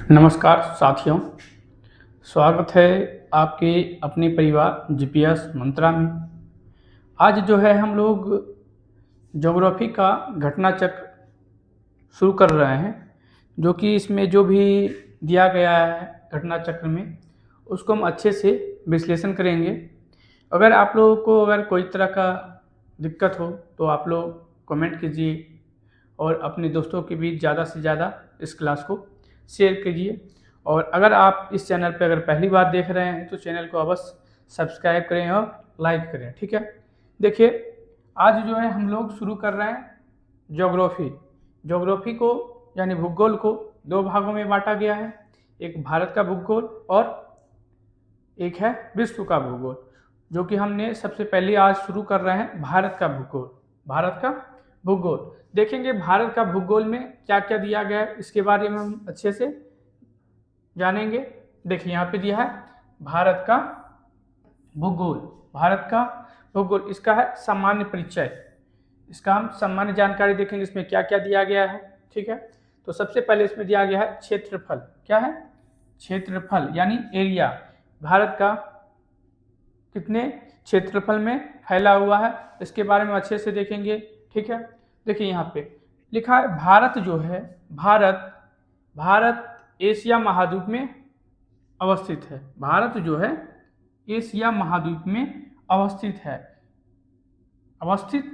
नमस्कार साथियों, स्वागत है आपके अपने परिवार जीपीएस मंत्रा में। आज जो है हम लोग ज्योग्राफी का घटना चक्र शुरू कर रहे हैं, जो कि इसमें जो भी दिया गया है घटना चक्र में उसको हम अच्छे से विश्लेषण करेंगे। अगर आप लोगों को कोई तरह का दिक्कत हो तो आप लोग कमेंट कीजिए और अपने दोस्तों के बीच ज़्यादा से ज़्यादा इस क्लास को शेयर कीजिए। और अगर आप इस चैनल पर अगर पहली बार देख रहे हैं तो चैनल को अवश्य सब्सक्राइब करें और लाइक करें। ठीक है, देखिए आज जो है हम लोग शुरू कर रहे हैं ज्योग्राफी को यानी भूगोल को दो भागों में बांटा गया है। एक भारत का भूगोल और एक है विश्व का भूगोल, जो कि हमने सबसे पहले आज शुरू कर रहे हैं भारत का भूगोल देखेंगे। भारत का भूगोल में क्या क्या दिया गया है इसके बारे में हम अच्छे से जानेंगे। देखिए यहाँ पे दिया है भारत का भूगोल इसका है सामान्य परिचय। इसका हम सामान्य जानकारी देखेंगे, इसमें क्या क्या दिया गया है। ठीक है, तो सबसे पहले इसमें दिया गया है क्षेत्रफल। क्या है? क्षेत्रफल यानी एरिया। भारत का कितने क्षेत्रफल में फैला हुआ है इसके बारे में अच्छे से देखेंगे। ठीक है, देखिए यहाँ पे लिखा है भारत जो है भारत एशिया महाद्वीप में अवस्थित है। भारत जो है एशिया महाद्वीप में अवस्थित है। अवस्थित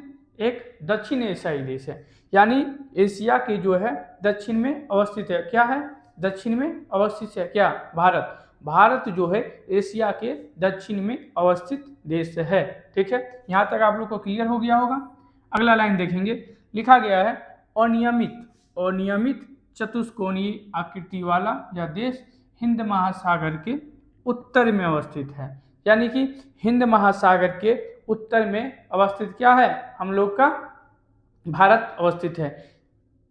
एक दक्षिण एशियाई देश है, यानी एशिया के जो है दक्षिण में अवस्थित है। क्या है? दक्षिण में अवस्थित है। क्या? भारत जो है एशिया के दक्षिण में अवस्थित देश है। ठीक है, यहाँ तक आप लोग को क्लियर हो गया होगा। अगला लाइन देखेंगे, लिखा गया है अनियमित चतुष्कोणीय आकृति वाला यह देश हिंद महासागर के उत्तर में अवस्थित है। यानी कि हिंद महासागर के उत्तर में अवस्थित क्या है? हम लोग का भारत अवस्थित है।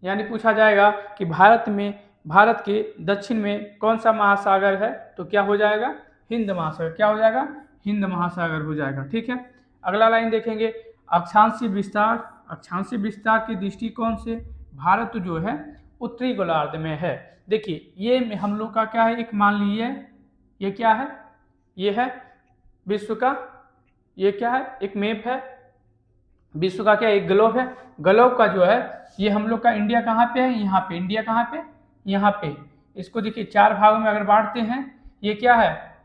यानी पूछा जाएगा कि भारत के दक्षिण में कौन सा महासागर है, तो क्या हो जाएगा? हिंद महासागर। क्या हो जाएगा? हिंद महासागर हो जाएगा। ठीक है, अगला लाइन देखेंगे, अक्षांशीय विस्तार के दृष्टिकोण से भारत जो है उत्तरी गोलार्ध में है। देखिए ये हम लोग का क्या है, एक मान लीजिए ये क्या है, ये है विश्व का, ये क्या है, एक मैप है विश्व का। क्या? एक ग्लोब है। ग्लोब का जो है ये हम लोग का इंडिया कहाँ पे है? यहाँ पे। इंडिया कहाँ पे? यहाँ पे। इसको देखिए चार भागों में अगर बांटते हैं, ये क्या है,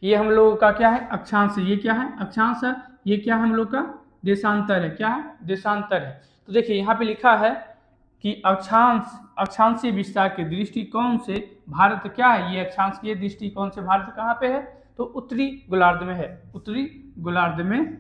ये हम लोगों का क्या है, अक्षांश। ये क्या है? अक्षांश है। ये क्या हम लोग का? देशांतर है। क्या है? देशांतर है। तो देखिए यहाँ पे लिखा है कि अक्षांशीय विस्तार के दृष्टिकोण से भारत क्या है, ये अक्षांश के दृष्टिकोण से भारत कहाँ पे है, तो उत्तरी गोलार्ध में है। उत्तरी गोलार्ध में,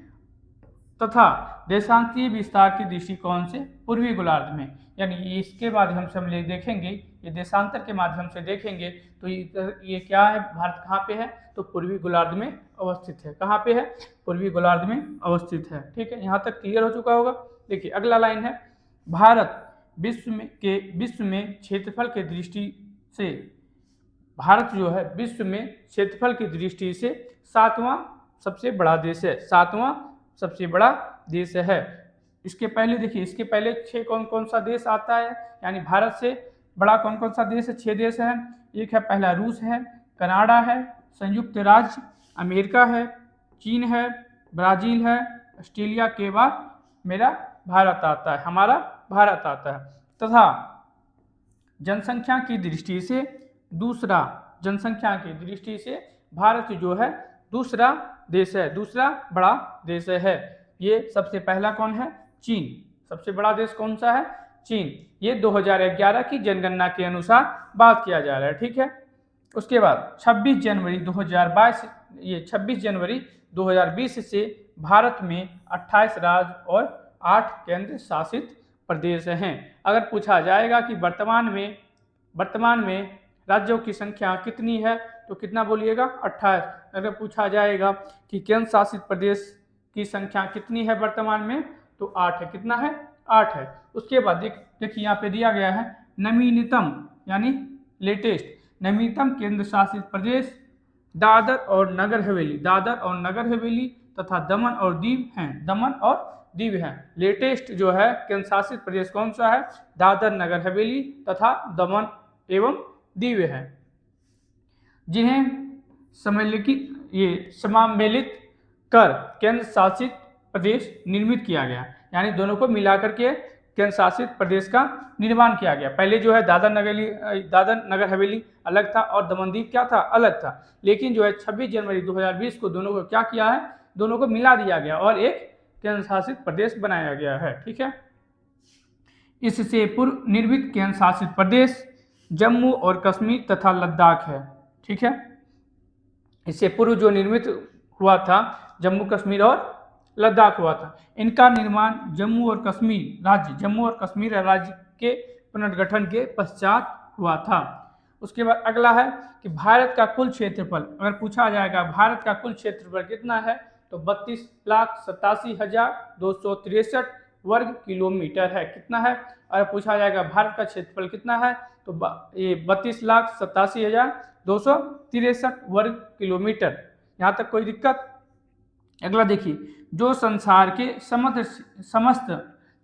तथा देशांतीय विस्तार के दृष्टिकोण से पूर्वी गोलार्ध में। यानी इसके बाद हम सब लोग देखेंगे, ये देशांतर के माध्यम से देखेंगे तो ये क्या है, भारत कहाँ पे है, तो पूर्वी गोलार्ध में अवस्थित है। कहाँ पे है? पूर्वी गोलार्ध में अवस्थित है। ठीक है, यहाँ तक क्लियर हो चुका होगा। देखिए अगला लाइन है, भारत विश्व में क्षेत्रफल के दृष्टि से, भारत जो है विश्व में क्षेत्रफल की दृष्टि से सातवां सबसे बड़ा देश है। सातवां सबसे बड़ा देश है। इसके पहले देखिए, इसके पहले छह कौन सा देश आता है, यानी भारत से बड़ा कौन सा देश है? 6 देश है। एक है, पहला रूस है, कनाडा है, संयुक्त राज्य अमेरिका है, चीन है, ब्राज़ील है, ऑस्ट्रेलिया के बाद मेरा भारत आता है, हमारा भारत आता है। तथा जनसंख्या की दृष्टि से भारत जो है दूसरा देश है, दूसरा बड़ा देश है। ये सबसे पहला कौन है? चीन। सबसे बड़ा देश कौन सा है? चीन। ये 2011 की जनगणना के अनुसार बात किया जा रहा है। ठीक है, उसके बाद 26 जनवरी 2020 से भारत में 28 राज्य और 8 केंद्र शासित प्रदेश हैं। अगर पूछा जाएगा कि वर्तमान में राज्यों की संख्या कितनी है, तो कितना बोलिएगा? 28। अगर पूछा जाएगा कि केंद्र शासित प्रदेश की संख्या कितनी है वर्तमान में, तो 8 है। कितना है? 8 है। उसके बाद देखिए यहाँ पे दिया गया है नवीनतम यानी लेटेस्ट नवीनतम केंद्र शासित प्रदेश दादर और नगर हवेली तथा दमन और दीव हैं। लेटेस्ट जो है केंद्र शासित प्रदेश कौन सा है? दादर नगर हवेली तथा दमन एवं दिए हुए हैं, जिन्हें समामेलित कर केंद्र शासित प्रदेश निर्मित किया गया। यानी दोनों को मिलाकर के केंद्र शासित प्रदेश का निर्माण किया गया। पहले जो है दादर नगर हवेली अलग था और दमन-दीव क्या था, अलग था। लेकिन जो है 26 जनवरी 2020 को दोनों को क्या किया है, दोनों को मिला दिया गया और एक केंद्र शासित प्रदेश बनाया गया है। ठीक है, इससे पूर्व निर्मित केंद्र शासित प्रदेश जम्मू और कश्मीर तथा लद्दाख है। ठीक है, इससे पूर्व जो निर्मित हुआ था जम्मू कश्मीर और लद्दाख हुआ था। इनका निर्माण जम्मू और कश्मीर राज्य के पुनर्गठन के पश्चात हुआ था। उसके बाद अगला है कि भारत का कुल क्षेत्रफल, अगर पूछा जाएगा भारत का कुल क्षेत्रफल कितना है, तो 32,87,263 वर्ग किलोमीटर है। कितना है? अगर पूछा जाएगा भारत का क्षेत्रफल कितना है, तो ये 32,87,263 वर्ग किलोमीटर। यहाँ तक कोई दिक्कत? अगला देखिए, जो संसार के समस्त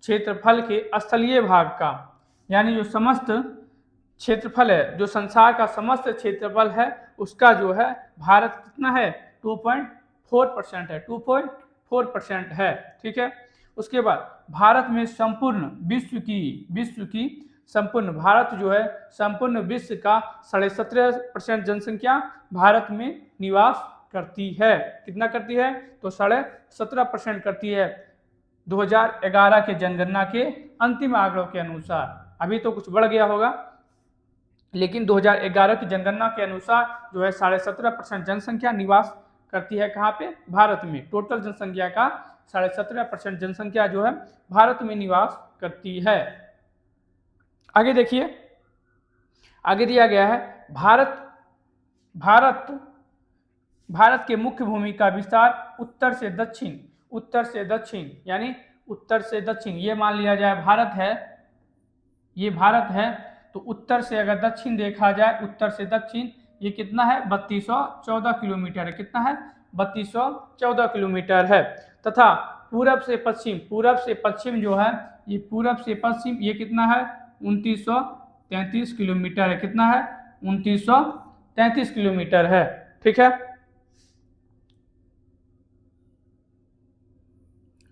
क्षेत्रफल के स्थलीय भाग का, यानी जो समस्त क्षेत्रफल है, जो संसार का समस्त क्षेत्रफल है, उसका जो है भारत कितना है, 2.4% है, 2.4% है। ठीक है, उसके बाद भारत में संपूर्ण विश्व की संपूर्ण भारत जो है संपूर्ण विश्व का 17.5% जनसंख्या भारत में निवास करती है। कितना करती है? तो 17.5% करती है 2011 के जनगणना के अंतिम आंकड़ों के अनुसार। अभी तो कुछ बढ़ गया होगा, लेकिन 2011 की जनगणना के अनुसार जो है 17.5% जनसंख्या निवास करती है। कहाँ पे? भारत में। टोटल जनसंख्या का 17.5% जनसंख्या जो है भारत में निवास करती है। आगे देखिए, आगे दिया गया है भारत के मुख्य भूमि का विस्तार उत्तर से दक्षिण यानी उत्तर से दक्षिण, ये मान लिया जाए भारत है, ये भारत है, तो उत्तर से अगर दक्षिण देखा जाए, उत्तर से दक्षिण ये कितना है? 3214 किलोमीटर है। कितना है? 3214 किलोमीटर है। तथा पूरब से पश्चिम जो है, ये पूरब से पश्चिम ये कितना है? 2933 किलोमीटर है। कितना है? 2933 किलोमीटर है। ठीक है,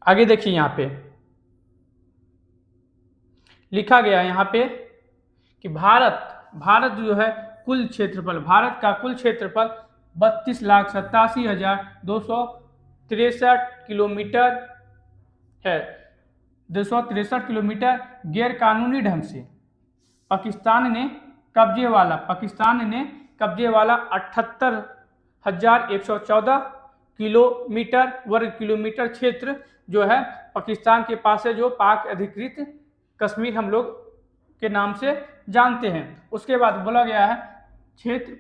आगे देखिए, यहाँ पे लिखा गया है यहाँ पे कि भारत जो है कुल क्षेत्रफल, भारत का कुल क्षेत्रफल 32,87,263 किलोमीटर है। 263 किलोमीटर गैर कानूनी ढंग से पाकिस्तान ने कब्जे वाला 78,114 किलोमीटर वर्ग किलोमीटर क्षेत्र जो है पाकिस्तान के पास है, जो पाक अधिकृत कश्मीर हम लोग के नाम से जानते हैं। उसके बाद बोला गया है क्षेत्र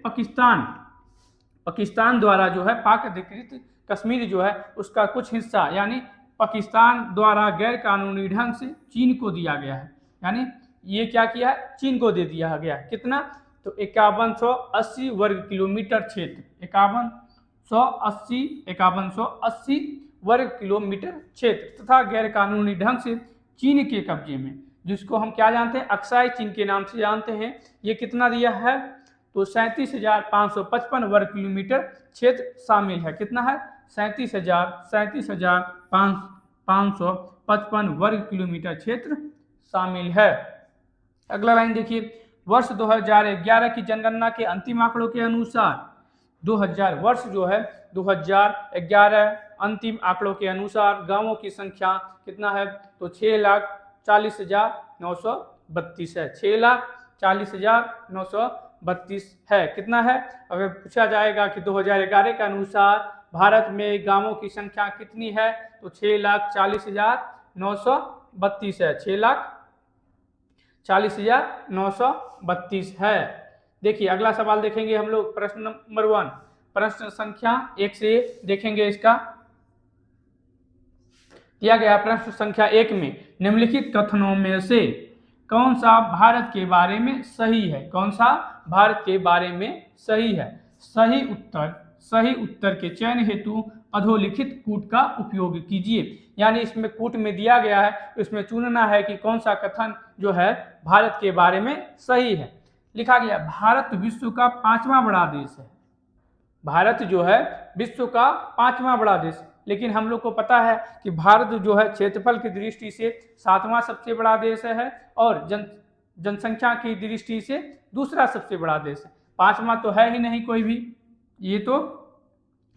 पाकिस्तान द्वारा जो है पाक अधिकृत कश्मीर जो है उसका कुछ हिस्सा, यानी पाकिस्तान द्वारा गैर कानूनी ढंग से चीन को दिया गया है। यानी ये क्या किया है? चीन को दे दिया गया। कितना? तो 5180 वर्ग किलोमीटर क्षेत्र, 5180 वर्ग किलोमीटर क्षेत्र तथा गैर कानूनी ढंग से चीन के कब्जे में, जिसको हम क्या जानते हैं? अक्साई चीन के नाम से जानते हैं। ये कितना दिया है? तो 37,555 वर्ग किलोमीटर क्षेत्र शामिल है। कितना है? 37,555 वर्ग किलोमीटर क्षेत्र शामिल है। अगला लाइन देखिए, वर्ष 2011 की जनगणना के अंतिम आंकड़ों के अनुसार 2011 अंतिम आंकड़ों के अनुसार गांवों की संख्या कितना है? तो 6,40,932 है। 6,40,932 है। कितना है? अगर पूछा जाएगा कि 2011 के अनुसार भारत में गांवों की संख्या कितनी है, तो 6,40,932 है। 6,40,932 है। देखिए, अगला सवाल देखेंगे हम लोग, प्रश्न नंबर 1, प्रश्न संख्या 1 से देखेंगे। इसका दिया गया प्रश्न संख्या 1 में निम्नलिखित कथनों में से कौन सा भारत के बारे में सही है? कौन सा भारत के बारे में सही है? सही उत्तर के चयन हेतु अधोलिखित कूट का उपयोग कीजिए। यानी इसमें कूट में दिया गया है, इसमें चुनना है कि कौन सा कथन जो है भारत के बारे में सही है। लिखा गया भारत विश्व का 5वां बड़ा देश है। भारत जो है विश्व का 5वां बड़ा देश, लेकिन हम लोग को पता है कि भारत जो है क्षेत्रफल की दृष्टि से 7वां सबसे बड़ा देश है और जनसंख्या की दृष्टि से दूसरा सबसे बड़ा देश है। 5वां तो है ही नहीं कोई भी, ये तो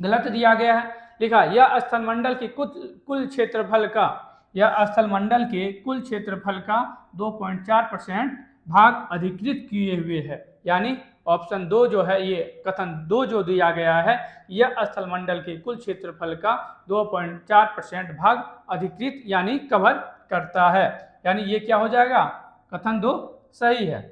गलत दिया गया है। लिखा यह स्थलमंडल के कुल क्षेत्रफल का, यह स्थलमंडल के कुल क्षेत्रफल का 2.4% भाग अधिकृत किए हुए है। यानी ऑप्शन 2 जो है, ये कथन 2 जो दिया गया है, यह स्थलमंडल के कुल क्षेत्रफल का 2.4% भाग अधिकृत यानी कवर करता है। यानी ये क्या हो जाएगा, कथन 2 सही है।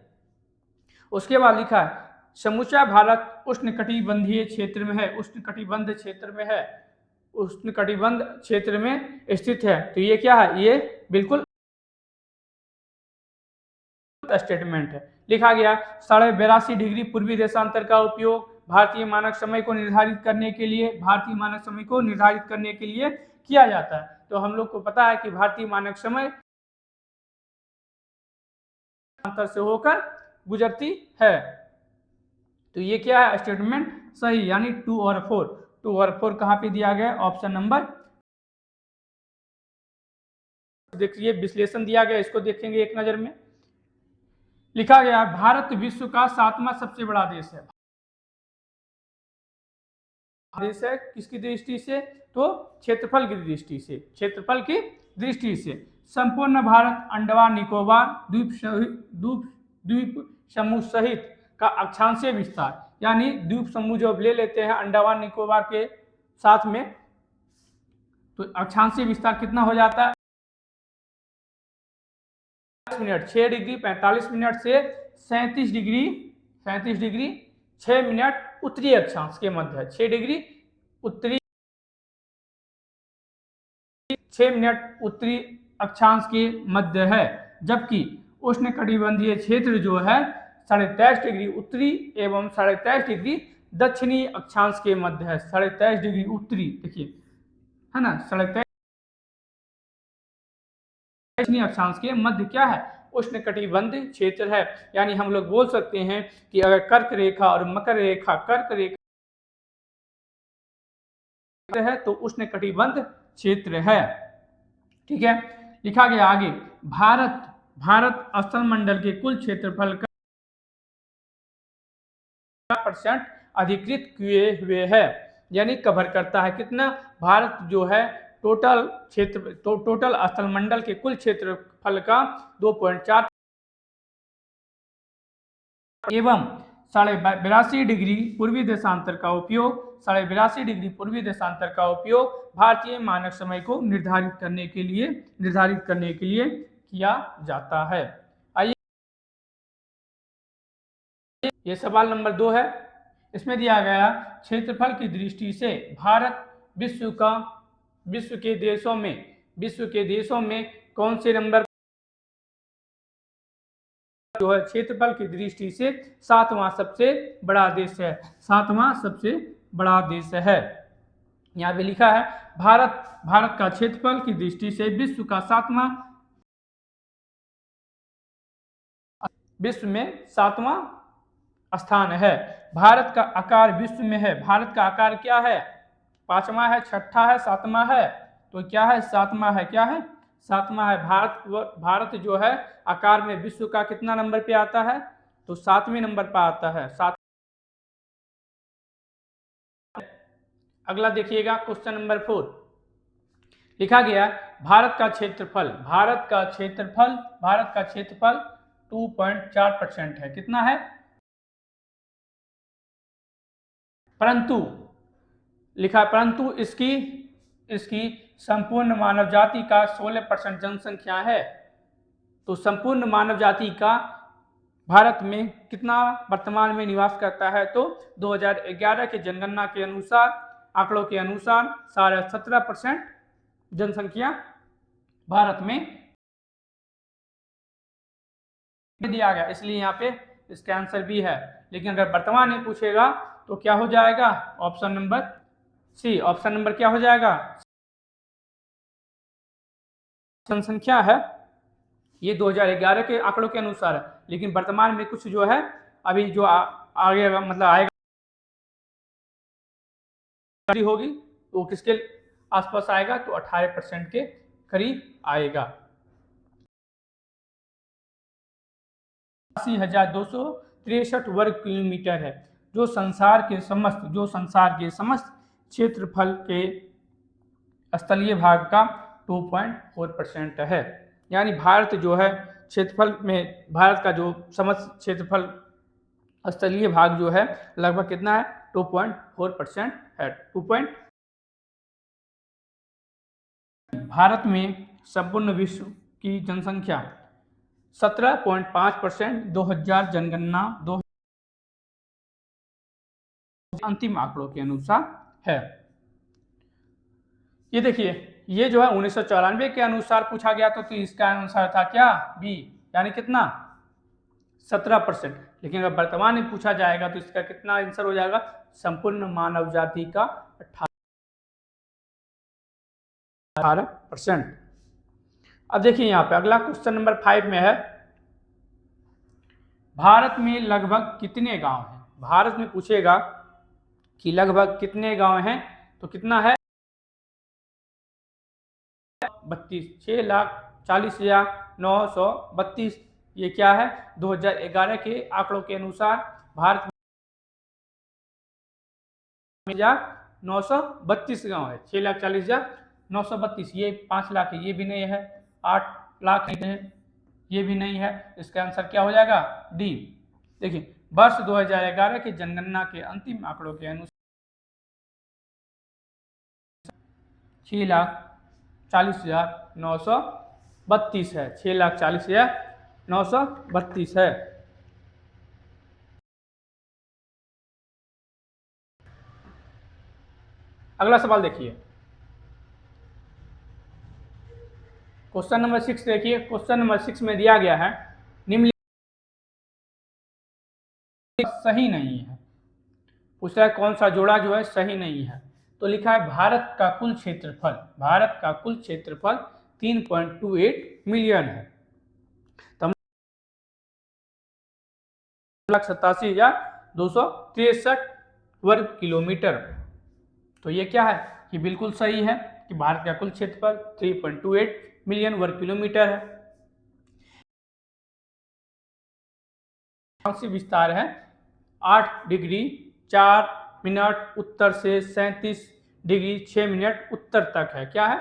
उसके बाद लिखा है समूचा भारत उष्णकटिबंधीय क्षेत्र में है, उष्णकटिबंध क्षेत्र में है, उष्णकटिबंध क्षेत्र में स्थित है। तो ये क्या है, ये बिल्कुल स्टेटमेंट है। लिखा गया 82.5 डिग्री पूर्वी देशांतर का उपयोग भारतीय मानक समय को निर्धारित करने के लिए, भारतीय मानक समय को निर्धारित करने के लिए किया जाता है। तो हम लोग को पता है कि भारतीय मानक समय अंतर से होकर गुजरती है। तो ये क्या है, स्टेटमेंट सही, यानी 2 और 4। 2 और 4 कहां पे दिया गया, ऑप्शन नंबर, देखिए विश्लेषण दिया गया, इसको देखेंगे एक नजर में। लिखा गया भारत विश्व का 7वां सबसे बड़ा देश है। देश है किसकी दृष्टि से, तो क्षेत्रफल की दृष्टि से, क्षेत्रफल की दृष्टि से। संपूर्ण भारत अंडमान निकोबार द्वीप समूह सहित का अक्षांशीय विस्तार, यानी द्वीप समूह जो ले लेते हैं अंडमान निकोबार के साथ में, तो अक्षांशीय विस्तार कितना हो जाता है, 6 डिग्री 45 मिनट से 37 डिग्री 6 मिनट उत्तरी अक्षांश के मध्य है। 6 डिग्री उत्तरी 6 मिनट उत्तरी अक्षांश के मध्य है, जबकि उष्णकटिबंधीय क्षेत्र जो है 23.5 डिग्री उत्तरी एवं 23.5 डिग्री दक्षिणी अक्षांश के मध्य है। 23.5 डिग्री उत्तरी, देखिए है ना, 23.5 दक्षिणी अक्षांश के मध्य क्या है, उष्णकटिबंध क्षेत्र है। यानी हम लोग बोल सकते हैं कि अगर कर्क रेखा और मकर रेखा, कर्क रेखा है तो उष्णकटिबंध क्षेत्र है। ठीक है, लिखा गया आगे भारत स्थलमंडल के कुल क्षेत्रफल का % अधिकृत किए हुए है, यानी कवर करता है। कितना, भारत जो है टोटल स्थलमंडल के कुल क्षेत्रफल का 2.4 एवं 82.5 डिग्री पूर्वी देशांतर का उपयोग, 82.5 डिग्री पूर्वी देशांतर का उपयोग भारतीय मानक समय को निर्धारित करने के लिए किया जाता है। आइए, ये सवाल नंबर 2 है। इसमें दिया गया क्षेत्रफल की दृष्टि से भारत विश्व के देशों में कौन से नंबर जो है क्षेत्रफल की दृष्टि से 7वां सबसे बड़ा देश है, 7वां सबसे बड़ा देश है। यहाँ पे लिखा है भारत का क्षेत्रफल की दृष्टि से विश्व में 7वां स्थान है। भारत का आकार विश्व में है, भारत का आकार क्या है, 5वां है, 6ठा है, 7वां है, तो क्या है, 7वां है। क्या है, 7वां है। भारत जो है आकार में विश्व का कितना नंबर पे आता है, तो 7वें नंबर पर आता है। अगला देखिएगा क्वेश्चन नंबर 4। लिखा गया भारत का क्षेत्रफल 2.4% है। कितना है, परंतु लिखा परंतु इसकी संपूर्ण मानव जाति का 16% जनसंख्या है। तो संपूर्ण मानव जाति का भारत में कितना वर्तमान में निवास करता है, तो 2011 के जनगणना के अनुसार, आंकड़ों के अनुसार 17% जनसंख्या भारत में दिया गया, इसलिए यहाँ पे इसका आंसर भी है। लेकिन अगर वर्तमान में पूछेगा तो क्या हो जाएगा, option number c. Option number क्या हो जाएगा, जनसंख्या है, ये 2011 के आंकड़ों के अनुसार है, लेकिन वर्तमान में कुछ जो है अभी जो आगे मतलब आएगा होगी वो किसके आसपास आएगा, तो 18% के करीब आएगा। 80,263 वर्ग किलोमीटर है, जो संसार के समस्त क्षेत्रफल के स्थलीय भाग का 2.4% है। यानी भारत जो है क्षेत्रफल में, भारत का जो समस्त क्षेत्रफल स्थलीय भाग जो है लगभग कितना है, 2.4% है। भारत में संपूर्ण विश्व की जनसंख्या 17.5%, 2000 जनगणना अंतिम आंकड़ों के अनुसार है। ये देखिए, ये जो है 1994 के अनुसार पूछा गया तो इसका अनुसार था क्या, बी, यानी कितना 17%। लेकिन अगर वर्तमान में पूछा जाएगा तो इसका कितना आंसर हो जाएगा, संपूर्ण मानव जाति का 18%। अब देखिए यहाँ पे अगला क्वेश्चन नंबर 5 में है, भारत में लगभग कितने गांव हैं। भारत में पूछेगा कि लगभग कितने गांव हैं, तो कितना है 32, 6,40,932। ये क्या है, 2011 के आंकड़ों के अनुसार भारत में 932 गांव है। 6,40,932, ये 5 लाख है, ये भी नहीं है, 8 लाख है, ये भी नहीं है। इसका आंसर क्या हो जाएगा, डी। देखिए, वर्ष 2011 की जनगणना के अंतिम आंकड़ों के अनुसार 6,40,932 है, 6,40,932 है। अगला सवाल देखिए, क्वेश्चन नंबर 6 देखिए। क्वेश्चन नंबर 6 में दिया गया है, निम्नलिखित सही नहीं है। पूछ रहा है कौन सा जोड़ा जो है सही नहीं है, तो लिखा है भारत का कुल क्षेत्रफल 3.28 मिलियन है, 87,263 वर्ग किलोमीटर। तो ये क्या है कि बिल्कुल सही है कि भारत का कुल क्षेत्रफल 3.28 मिलियन वर्ग किलोमीटर है। विस्तार है 8 डिग्री 4 मिनट उत्तर से 37 डिग्री 6 मिनट उत्तर तक है। क्या है,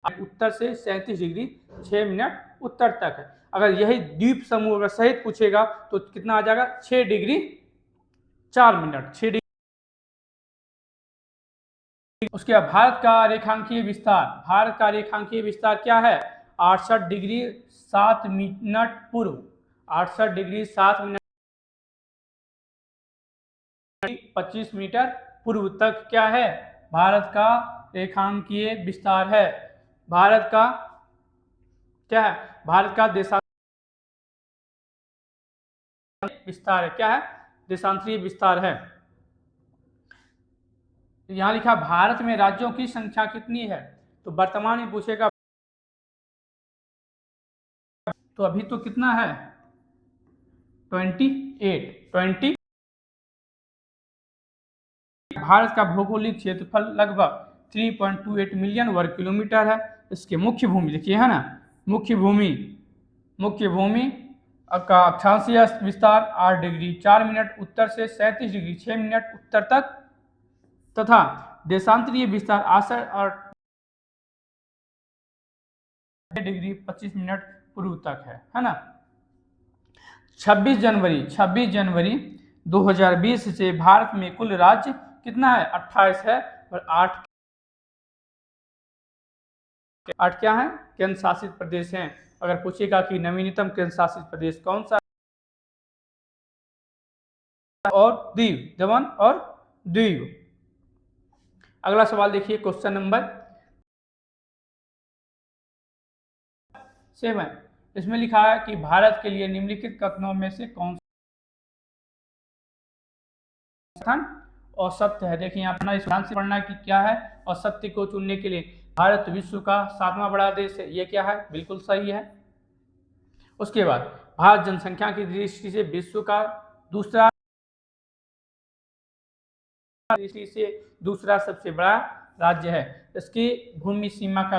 उत्तर से 37 डिग्री 6 मिनट उत्तर तक है। अगर यही द्वीप समूह अगर सहित पूछेगा तो कितना आ जाएगा, 6 डिग्री 4 मिनट, 6 डिग्री। उसके बाद भारत का रेखांकीय विस्तार क्या है, 68 डिग्री 7 मिनट पूर्व, 68 डिग्री 7 मिनट 25 मीटर पूर्व तक क्या है, भारत का रेखांकीय विस्तार है। भारत का क्या है, भारत का देशांतरीय विस्तार है। क्या है, देशांतरीय विस्तार है। यहां लिखा भारत में राज्यों की संख्या कितनी है, तो वर्तमान में पूछेगा तो अभी तो कितना है 28। भारत का भौगोलिक क्षेत्रफल लगभग 3.28 मिलियन वर्ग किलोमीटर है। इसके मुख्य भूमि देखिए है ना, मुख्य भूमि का अक्षांशीय विस्तार 8 डिग्री 4 मिनट उत्तर से 37 डिग्री 6 मिनट उत्तर तक, तथा देशांतरीय विस्तार 68 डिग्री 25 मिनट पूर्व तक है ना। 26 जनवरी 2020 से भारत में कुल राज्य कितना है, 28 है, और 8 क्या है, केंद्र शासित प्रदेश हैं। अगर पूछेगा कि नवीनतम केंद्र शासित प्रदेश कौन सा, और दीव, दमन और दीव। अगला सवाल देखिए, क्वेश्चन नंबर 7। इसमें लिखा है कि भारत के लिए निम्नलिखित कथनों में से कौन सा औसत्य है। देखिए यहाँ अपना ध्यान से पढ़ना कि क्या है, और सत्य को चुनने के लिए भारत विश्व का 7वां बड़ा देश है। ये क्या है, बिल्कुल सही है। उसके बाद भारत जनसंख्या की दृष्टि से विश्व का दूसरा सबसे बड़ा राज्य है। इसकी भूमि सीमा का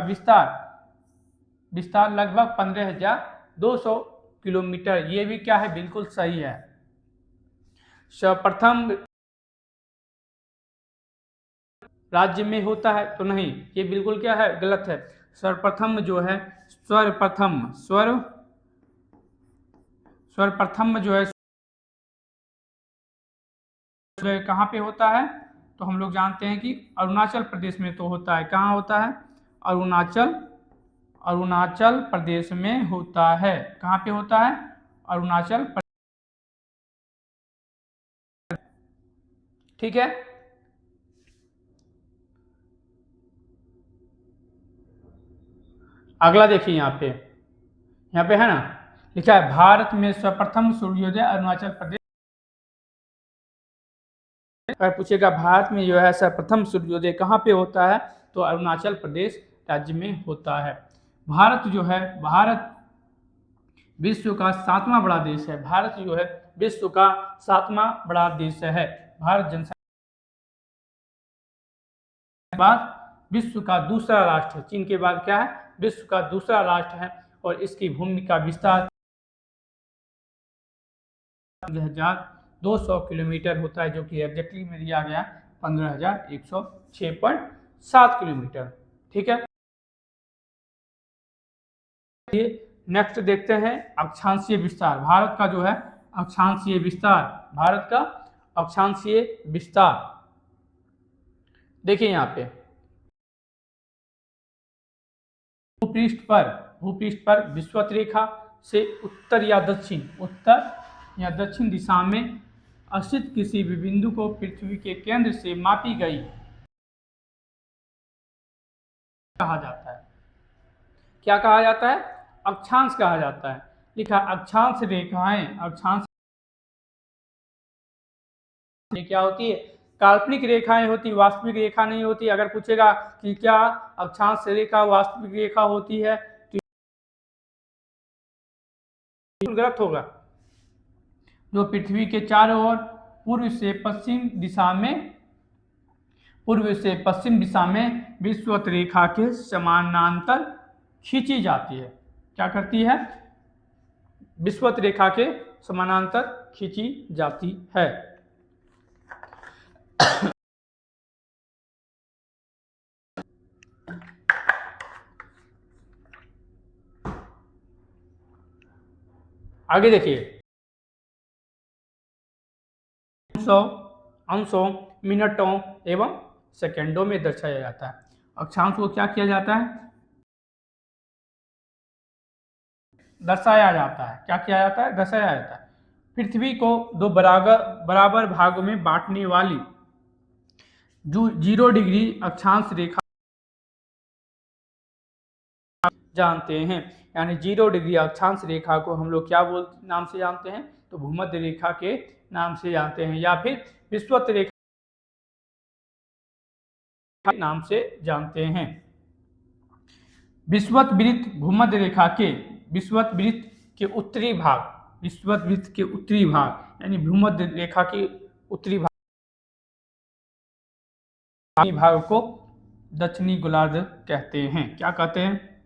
विस्तार लगभग 15,200 किलोमीटर। ये भी क्या है, बिल्कुल सही है। सर्वप्रथम राज्य में होता है तो नहीं, ये बिल्कुल क्या है, गलत है। सर्वप्रथम जो है सर्वप्रथम जो है कहाँ पे होता है, तो हम लोग जानते हैं कि अरुणाचल प्रदेश में तो होता है। कहाँ होता है, अरुणाचल प्रदेश में होता है। कहाँ पे होता है, अरुणाचल प्रदेश। ठीक है, अगला देखिए यहाँ पे है ना, लिखा है भारत में सर्वप्रथम सूर्योदय अरुणाचल प्रदेश। अगर पूछेगा भारत में जो है सर्वप्रथम सूर्योदय कहाँ पे होता है, तो अरुणाचल प्रदेश राज्य में होता है। भारत विश्व का 7वां बड़ा देश है। भारत जो है विश्व का 7वां बड़ा देश है। भारत जनसंख्या के बाद विश्व का दूसरा राष्ट्र है। चीन के बाद क्या है, विश्व का दूसरा राष्ट्र है। और इसकी भूमि का विस्तार 15,200 किलोमीटर होता है, जो कि एग्जैक्टली में दिया गया 15,106.7 किलोमीटर। ठीक है, नेक्स्ट देखते हैं अक्षांशीय विस्तार। भारत का जो है अक्षांशीय विस्तार, देखिए यहाँ पे भूपृष्ठ पर विषुवत रेखा से उत्तर या दक्षिण दिशा में स्थित किसी भी बिंदु को पृथ्वी के केंद्र से मापी गई कहा जाता है। क्या कहा जाता है, अक्षांश कहा जाता है। लिखा अक्षांश रेखाएं क्या होती है, काल्पनिक रेखाएं होती, वास्तविक रेखा नहीं होती। अगर पूछेगा कि क्या अक्षांश रेखा वास्तविक रेखा होती है, तो गलत होगा। जो पृथ्वी के चारों ओर पूर्व से पश्चिम दिशा में विषुवत रेखा के समानांतर खींची जाती है। क्या करती है, विषुवत रेखा के समानांतर खींची जाती है। आगे देखिए, अंशों, मिनटों एवं सेकंडों में दर्शाया जाता है। अक्षांश को क्या किया जाता है, दर्शाया जाता है। क्या किया जाता है, दर्शाया जाता है। पृथ्वी को दो बराबर भागों में बांटने वाली जो 0 डिग्री अक्षांश रेखा जानते हैं। यानी 0 डिग्री अक्षांश रेखा को हम लोग क्या नाम से जानते हैं, तो भूमध्य रेखा के नाम से जानते हैं, या फिर विषुवत रेखा के नाम से जानते हैं। विषुवत वृत्त भूमध्य रेखा के विषुवत वृत्त के उत्तरी भाग यानी भूमध्य रेखा के उत्तरी भाग को दक्षिणी गोलार्ध कहते हैं। क्या कहते हैं,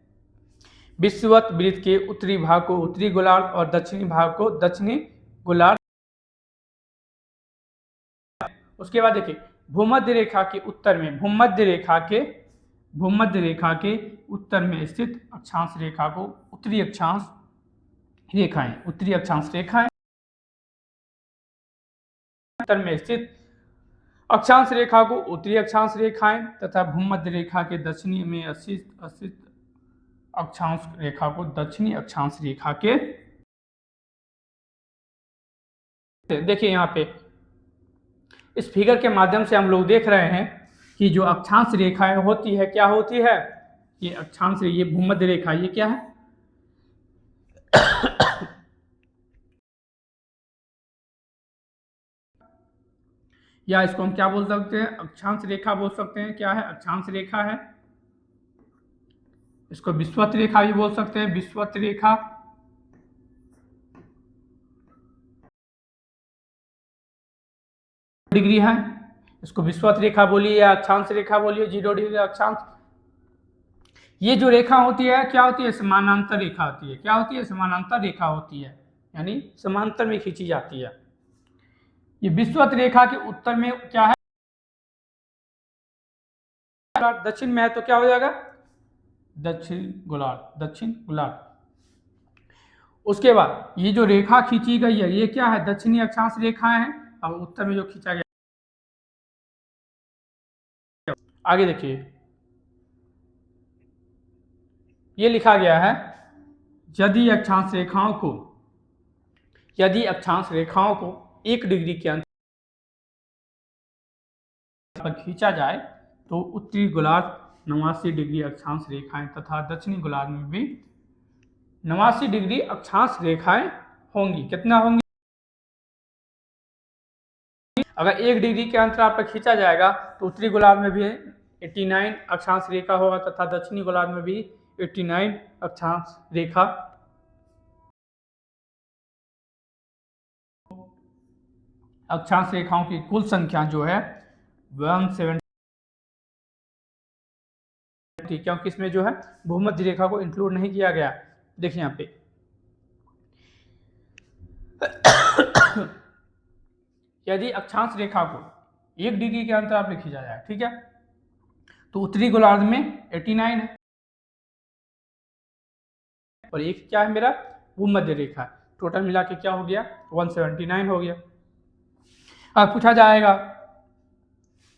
विषुवत वृत्त के उत्तरी भाग को उत्तरी गोलार्ध और दक्षिणी भाग को दक्षिणी गोलार्ध। उसके बाद देखिए, भूमध्य रेखा के उत्तर में स्थित अक्षांश रेखा को उत्तरी अक्षांश रेखाएं उत्तर में स्थित अक्षांश रेखा को उत्तरी अक्षांश रेखाएं तथा भूमध्य रेखा के दक्षिणी में स्थित अक्षांश रेखा को दक्षिणी अक्षांश रेखा के। देखिए यहाँ पे इस फिगर के माध्यम से हम लोग देख रहे हैं कि जो अक्षांश रेखाएं होती है, क्या होती है, ये अक्षांश, ये भूमध्य रेखा, ये क्या है, या इसको हम क्या बोल सकते हैं, अक्षांश रेखा बोल सकते हैं। क्या है, अक्षांश रेखा है। इसको विषुवत रेखा भी बोल सकते हैं, विषुवत रेखा। डिग्री है, इसको विषुवत रेखा बोलिए या अक्षांश रेखा बोलिए, 0 डिग्री अक्षांश। ये जो रेखा होती है क्या होती है, समानांतर रेखा होती है। क्या होती है, समानांतर रेखा होती है, यानी समांतर में खींची जाती है। ये विषुवत रेखा के उत्तर में क्या है, दक्षिण में है तो क्या हो जाएगा, दक्षिण गोलार्ध, दक्षिण गोलार्ध। उसके बाद ये जो रेखा खींची गई है ये क्या है, दक्षिणी अक्षांश रेखाएं हैं, और उत्तर में जो खींचा गया। आगे देखिए, ये लिखा गया है, यदि अक्षांश रेखाओं को 1 डिग्री के अंतर पर खींचा जाए तो उत्तरी गोलार्ध 89 डिग्री अक्षांश रेखाएं तथा दक्षिणी गोलार्ध में भी 89 डिग्री अक्षांश रेखाएं होंगी। कितना होंगी, अगर 1 डिग्री के अंतराल पर खींचा जाएगा तो उत्तरी गोलार्ध में भी 89 अक्षांश रेखा होगा तथा दक्षिणी गोलार्ध में भी 89 अक्षांश रेखा। अक्षांश रेखाओं की कुल संख्या जो है 170, क्योंकि इसमें जो है भूमध्य रेखा को इंक्लूड नहीं किया गया। देखिए यहाँ पे यदि अक्षांश रेखा को 1 डिग्री के अंतराल पर खींचा जाए, ठीक है, तो उत्तरी गोलार्ध में 89 है और एक क्या है मेरा भूमध्य रेखा, टोटल मिला के क्या हो गया 179 हो गया। अब पूछा जाएगा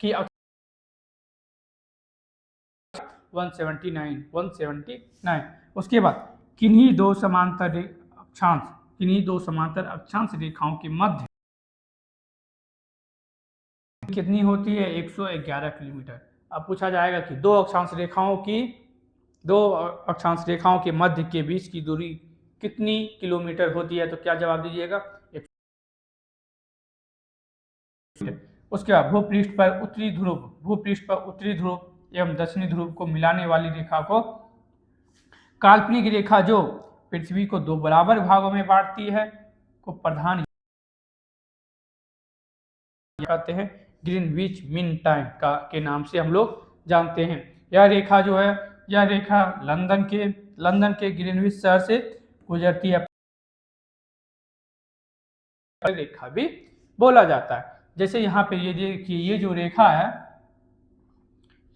कि 179, उसके बाद किन्हीं दो समांतर अक्षांश रेखाओं के मध्य कितनी होती है, 111 किलोमीटर। अब पूछा जाएगा कि दो अक्षांश रेखाओं के मध्य के बीच की दूरी कितनी किलोमीटर होती है, तो क्या जवाब दीजिएगा, 100। उसके बाद भूपृष्ठ पर उत्तरी ध्रुव एवं दक्षिणी ध्रुव को मिलाने वाली रेखा को काल्पनिक रेखा जो पृथ्वी को 2 बराबर भागों में बांटती है को प्रधान कहते हैं, ग्रीनविच मीन टाइम के नाम से हम लोग जानते हैं। यह रेखा जो है, यह रेखा लंदन के ग्रीनविच शहर से गुजरती है, रेखा भी बोला जाता है। जैसे यहाँ पे ये देखिए, ये जो रेखा है,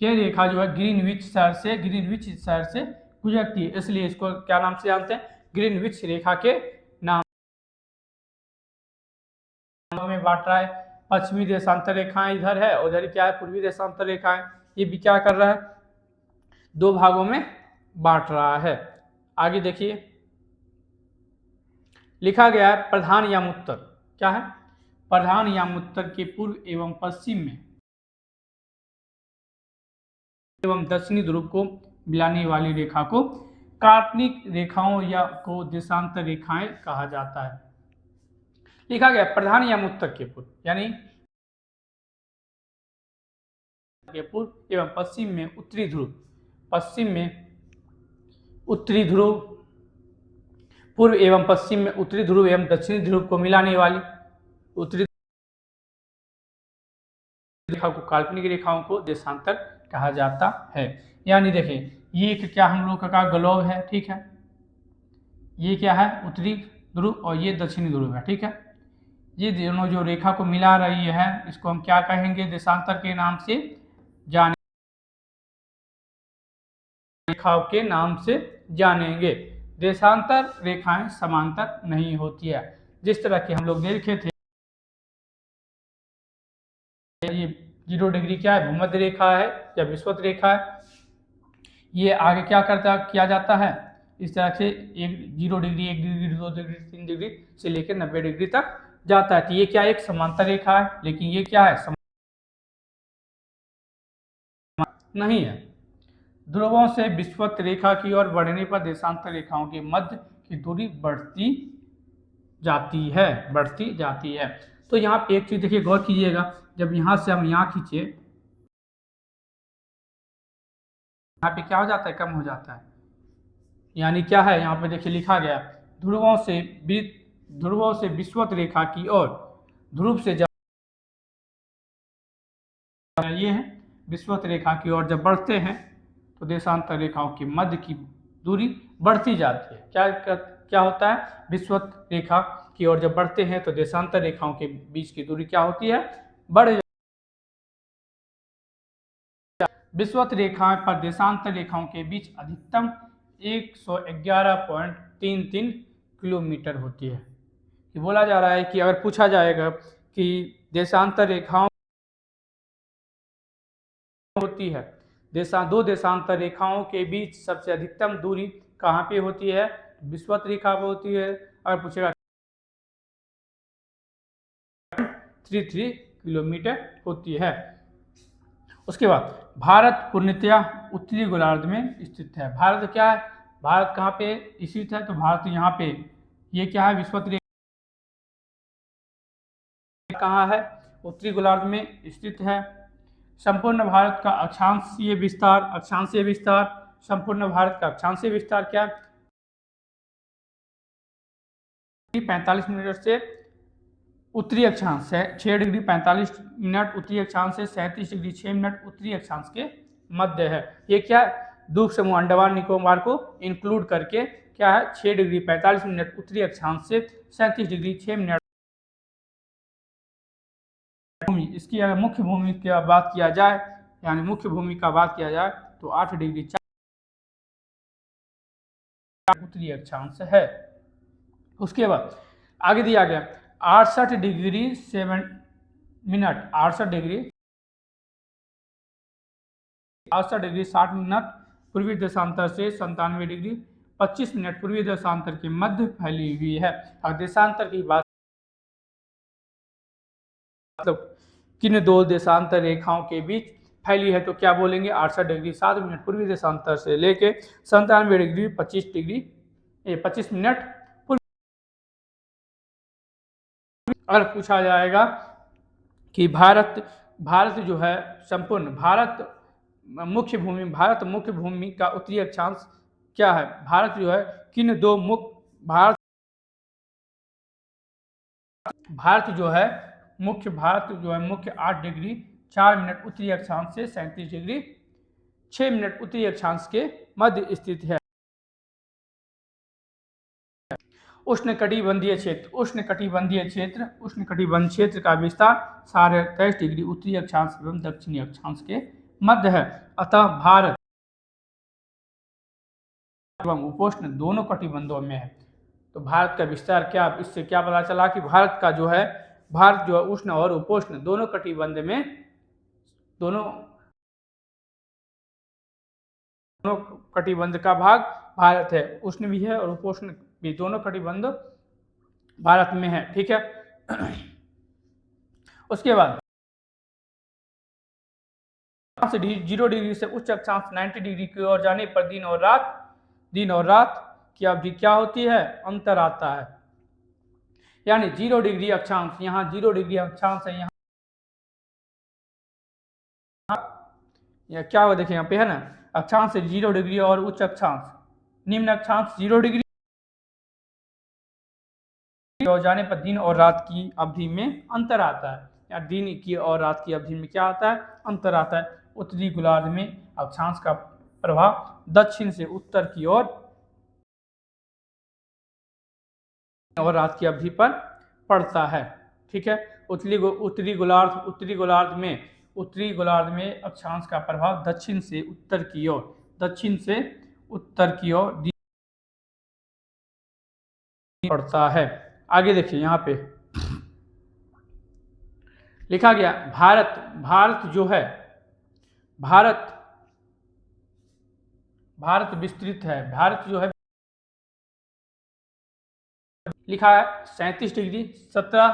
यह रेखा जो है ग्रीनविच शहर से गुजरती है, इसलिए इसको क्या नाम से जानते हैं, ग्रीनविच रेखा के नाम में बांट रहा है। पश्चिमी देशांतर रेखाएं इधर है, उधर क्या है पूर्वी देशांतर रेखाएं, ये भी क्या कर रहा है 2 भागों में बांट रहा है। आगे देखिए, लिखा गया है प्रधान यामुत्तर, क्या है, प्रधान यामुत्तर के पूर्व एवं पश्चिम में एवं दक्षिणी ध्रुव को मिलाने वाली रेखा को काल्पनिक रेखाओं या को देशांतर रेखाएं कहा जाता है। लिखा गया प्रधान यामुत्तर के पूर्व, यानी के पूर्व एवं पश्चिम में उत्तरी ध्रुव, पूर्व एवं पश्चिम में उत्तरी ध्रुव एवं दक्षिणी ध्रुव को मिलाने वाली उत्तरी रेखा को काल्पनिक रेखाओं को देशांतर कहा जाता है। यानी देखें, ये क्या हम लोग का ग्लोब है, ठीक है, ये क्या है उत्तरी ध्रुव और ये दक्षिणी ध्रुव है, ठीक है। ये दोनों जो रेखा को मिला रही है इसको हम क्या कहेंगे, देशांतर के नाम से रेखाओं के नाम से जानेंगे। देशांतर रेखाएं समांतर नहीं होती है, जिस तरह की हम लोग देखे थे। ये 0 डिग्री क्या है, भूमध्य रेखा है या विषुवत रेखा है। ये आगे क्या किया जाता है, इस तरह से 0 डिग्री 1 डिग्री 2 डिग्री 3 डिग्री से लेकर 90 डिग्री तक जाता है। तो ये क्या एक समांतर रेखा है, लेकिन ये क्या है नहीं है। ध्रुवों से विषुवत रेखा की ओर बढ़ने पर देशांतर रेखाओं के मध्य की दूरी बढ़ती जाती है। तो यहाँ पे एक चीज देखिए, गौर कीजिएगा, जब यहाँ से हम यहाँ खींचे, यहाँ पे क्या हो जाता है, कम हो जाता है। यानी क्या है, यहाँ पे देखिए लिखा गया ध्रुवों से विषुवत रेखा की ओर ध्रुव से ये है विषुवत रेखा की ओर जब बढ़ते हैं तो देशांतर रेखाओं की मध्य की दूरी बढ़ती जाती है। क्या होता है, विषुवत रेखा की ओर जब बढ़ते हैं तो देशांतर रेखाओं के बीच की दूरी क्या होती है, बढ़ जाती है। विषुवत रेखा पर देशांतर रेखाओं के बीच अधिकतम 111.33 किलोमीटर होती है। कि बोला जा रहा है कि अगर पूछा जाएगा कि देशांतर रेखाओं होती है, दो देशांतर रेखाओं के बीच सबसे अधिकतम दूरी कहाँ पे होती है, विषुवत रेखा पर होती है। अगर पूछेगा 33 किलोमीटर होती है। उसके बाद भारत पूर्णतया उत्तरी गोलार्ध में स्थित है। भारत क्या है, भारत कहाँ पे स्थित है, तो भारत यहाँ पे, ये क्या है, विषुवत रेखा कहाँ है, उत्तरी गोलार्ध में स्थित है। संपूर्ण भारत का अक्षांशीय विस्तार, संपूर्ण भारत का अक्षांशीय विस्तार क्या है, 45 मिनट से उत्तरी अक्षांश है 6 डिग्री 45 मिनट उत्तरी अक्षांश से 37 डिग्री 6 मिनट उत्तरी अक्षांश के मध्य है। ये क्या है, द्वीप समूह अंडमान निकोबार को इंक्लूड करके क्या है, 6 डिग्री 45 मिनट उत्तरी अक्षांश से 37 डिग्री 6 मिनट भूमि। इसकी अगर मुख्य भूमि की बात किया जाए, यानी मुख्य भूमि का बात किया जाए तो 8 डिग्री 4 उत्तरी अक्षांश है। उसके बाद आगे दिया गया 68 डिग्री 7 मिनट 68 डिग्री 60 मिनट पूर्वी देशांतर से 97 डिग्री 25 मिनट पूर्वी देशांतर के मध्य फैली हुई है। अगर देशांतर की बात, मतलब किन दो देशांतर रेखाओं के बीच फैली है, तो क्या बोलेंगे, 68 डिग्री 7 मिनट पूर्वी देशांतर से लेके 97 डिग्री 25 मिनट पूर्वी। अगर पूछा जाएगा कि भारत जो है संपूर्ण भारत मुख्य भूमि का उत्तरी अक्षांश क्या है, भारत जो है किन दो भारत जो है मुख्य 8 डिग्री 4 मिनट उत्तरी अक्षांश से 37 डिग्री 6 मिनट उत्तरी अक्षांश के मध्य स्थित है। उष्णकटिबंधीय क्षेत्र का विस्तार 23.5 डिग्री उत्तरी अक्षांश एवं दक्षिणी अक्षांश के मध्य है। अतः भारत एवं उपोष्ण दोनों कटिबंधों में है। तो भारत का विस्तार क्या, इससे क्या पता चला कि भारत जो है उष्ण और उपोष्ण दोनों कटिबंध में, दोनों कटिबंध का भाग भारत है, उष्ण भी है और उपोष्ण भी, दोनों कटिबंध भारत में है। ठीक है। उसके बाद 0 डिग्री से उच्च अक्षांश 90 डिग्री की ओर जाने पर दिन और रात की अवधि क्या होती है, अंतर आता है। यानी 0 डिग्री अक्षांश, यहाँ 0 डिग्री अक्षांश है, यहाँ या क्या हुआ, देखिए यहाँ पे है ना, अक्षांश से 0 डिग्री और उच्च अक्षांश, निम्न अक्षांश 0 डिग्री और जाने पर दिन और रात की अवधि में अंतर आता है, या दिन की और रात की अवधि में क्या आता है, अंतर आता है। उत्तरी गोलार्ध में अक्षांश का प्रभाव दक्षिण से उत्तर की ओर और रात की अवधि पर पड़ता है। ठीक है। उत्तरी गोलार्ध में अक्षांश का प्रभाव दक्षिण से उत्तर की ओर पड़ता है। आगे देखिए यहाँ पे लिखा गया भारत जो है, भारत विस्तृत है, भारत जो है लिखा है 37 डिग्री 17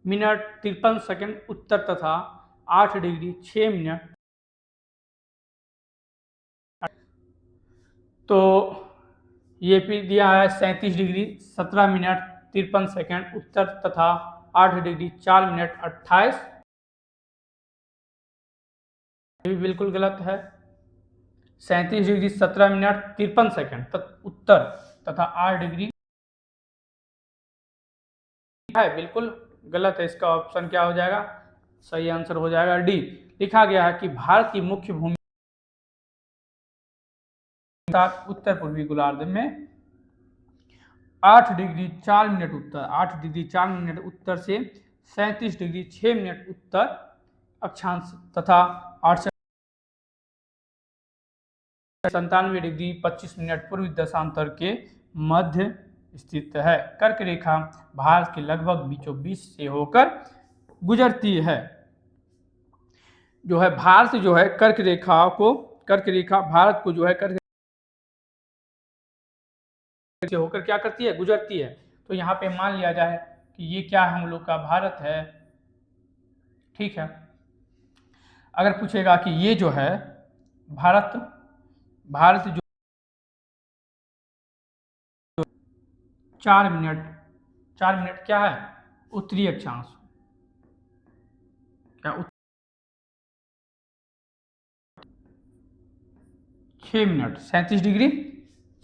मिनट 53 सेकंड उत्तर तथा 8 डिग्री 6 मिनट। तो ये भी दिया है 37 डिग्री 17 मिनट 53 सेकंड उत्तर तथा 8 डिग्री 4 मिनट 28। ये भी बिल्कुल गलत है। 37 डिग्री 17 मिनट 53 सेकंड उत्तर तथा 8 डिग्री है, बिल्कुल गलत है। इसका ऑप्शन क्या हो जाएगा, सही आंसर हो जाएगा डी। लिखा गया है कि भारत की मुख्य भूमि उत्तर पूर्वी गोलार्ध में 8 डिग्री 4 मिनट उत्तर, 8 डिग्री 4 मिनट उत्तर से 37 डिग्री 6 मिनट उत्तर अक्षांश तथा 97 डिग्री 25 मिनट पूर्वी दशांतर के मध्य स्थित है। कर्क रेखा भारत के लगभग बीचों बीच से होकर गुजरती है। जो है भारत जो है कर्क रेखा भारत को जो है कर्क से होकर क्या करती है, गुजरती है। तो यहाँ पे मान लिया जाए कि ये क्या हम लोग का भारत है, ठीक है। अगर पूछेगा कि ये जो है भारत जो 4 मिनट क्या है, उत्तरी अक्षांश, क्या 6 मिनट 37 डिग्री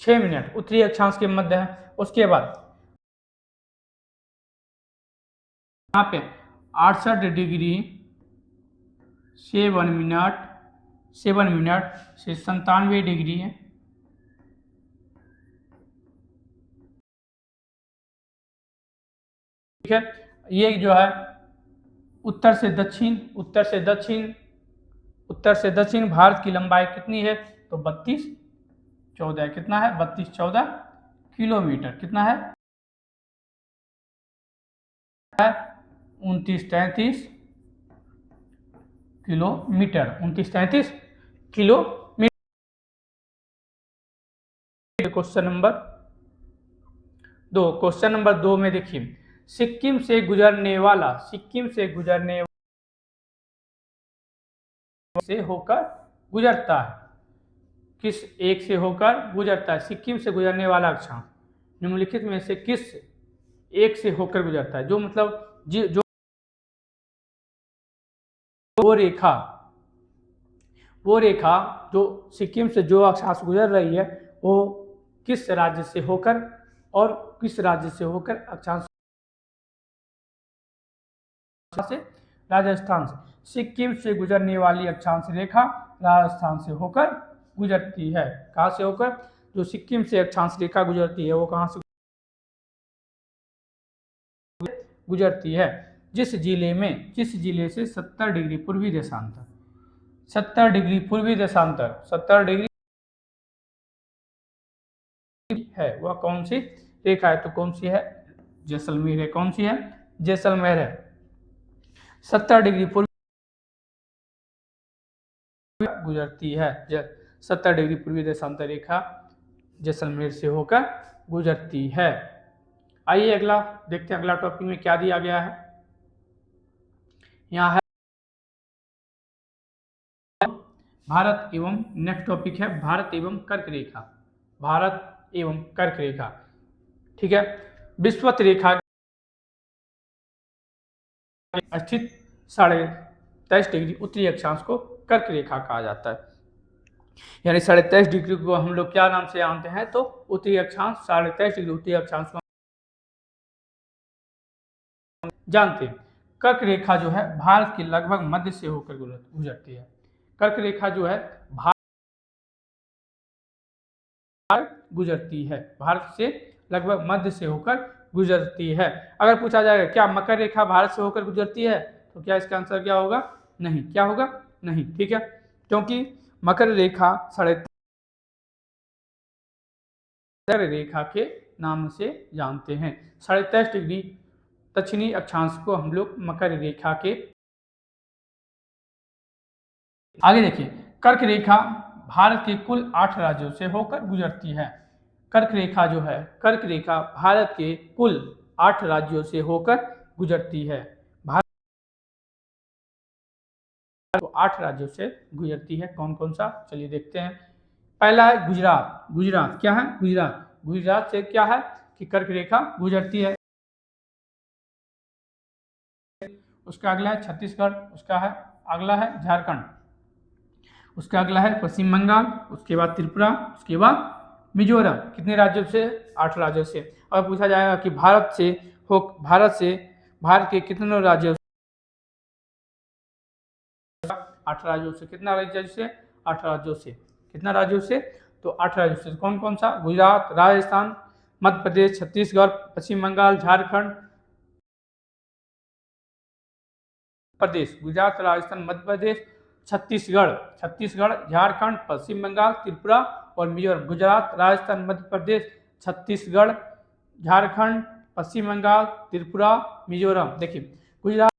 6 मिनट उत्तरी अक्षांश के मध्य है। उसके बाद यहाँ पे 68 डिग्री 7 मिनट से 97 डिग्री है, ठीक है। ये जो है उत्तर से दक्षिण भारत की लंबाई कितनी है, तो 32-14 कितना है, 32-14 किलोमीटर, कितना है 29-33 किलोमीटर, 29-33 किलोमीटर। क्वेश्चन नंबर 2 में देखिए, सिक्किम से गुजरने से होकर गुजरता है, किस एक से होकर गुजरता है, सिक्किम से गुजरने वाला अक्षांश निम्नलिखित में से किस एक से होकर गुजरता है। जो मतलब जो वो रेखा जो सिक्किम से जो अक्षांश गुजर रही है वो किस राज्य से होकर और किस राज्य से होकर अक्षांश से, राजस्थान से। सिक्किम से गुजरने वाली अक्षांश रेखा राजस्थान से होकर गुजरती है। कहाँ से होकर, जो सिक्किम से अक्षांश रेखा गुजरती है वो कहाँ से गुजरती है, जिस जिले से 70 डिग्री पूर्वी देशांतर 70 डिग्री है, वह कौन सी रेखा है, तो कौन सी है, जैसलमेर है। कौन सी है, जैसलमेर है। 70 डिग्री पूर्वी गुजरती है, 70 डिग्री पूर्वी देशांतर रेखा जैसलमेर से होकर गुजरती है। आइए अगला देखते हैं, अगला टॉपिक में क्या दिया गया है। यहाँ है भारत एवं, नेक्स्ट टॉपिक है भारत एवं कर्क रेखा, ठीक है। विषुवत रेखा स्थित 23.5 डिग्री उत्तरी अक्षांश को कर्क रेखा कहा जाता है। यानी 23.5 डिग्री को हम लोग क्या नाम से जानते हैं, तो उत्तरी अक्षांश, 23.5 डिग्री उत्तरी अक्षांश को जानते हैं। कर्क रेखा जो है भारत के लगभग मध्य से होकर गुजरती है। कर्क रेखा जो है भारत से लगभग मध्य से होकर गुजरती है। अगर पूछा जाएगा क्या मकर रेखा भारत से होकर गुजरती है, तो क्या इसका आंसर क्या होगा, नहीं। क्या होगा, नहीं, ठीक है। क्योंकि मकर रेखा रेखा के नाम से जानते हैं। 23.5 डिग्री दक्षिणी अक्षांश को हम लोग मकर रेखा के। आगे देखिए, कर्क रेखा भारत के कुल 8 राज्यों से होकर गुजरती है। कर्क रेखा भारत के कुल 8 राज्यों से होकर गुजरती है। भारत को 8 राज्यों से गुजरती है। कौन कौन सा, चलिए देखते हैं। पहला है गुजरात। क्या है, गुजरात से क्या है कि कर्क रेखा गुजरती है। उसका अगला है छत्तीसगढ़, उसका है अगला है झारखंड, उसका अगला है पश्चिम बंगाल, उसके बाद त्रिपुरा, उसके बाद मिजोरम। कितने राज्यों से, 8 राज्यों से। और पूछा जाएगा कि भारत के कितने राज्यों, 8 राज्यों से। कितना राज्यों से? 8 राज्यों से। कितना राज्यों से? तो 8 राज्यों से। कौन कौन सा? गुजरात, राजस्थान, मध्य प्रदेश, छत्तीसगढ़, पश्चिम बंगाल, झारखंड प्रदेश। गुजरात, राजस्थान, मध्य प्रदेश, छत्तीसगढ़, झारखंड, पश्चिम बंगाल, त्रिपुरा और मिजोरम। गुजरात, राजस्थान, मध्य प्रदेश, छत्तीसगढ़, झारखंड, पश्चिम बंगाल, त्रिपुरा, मिजोरम। देखिए गुजरात,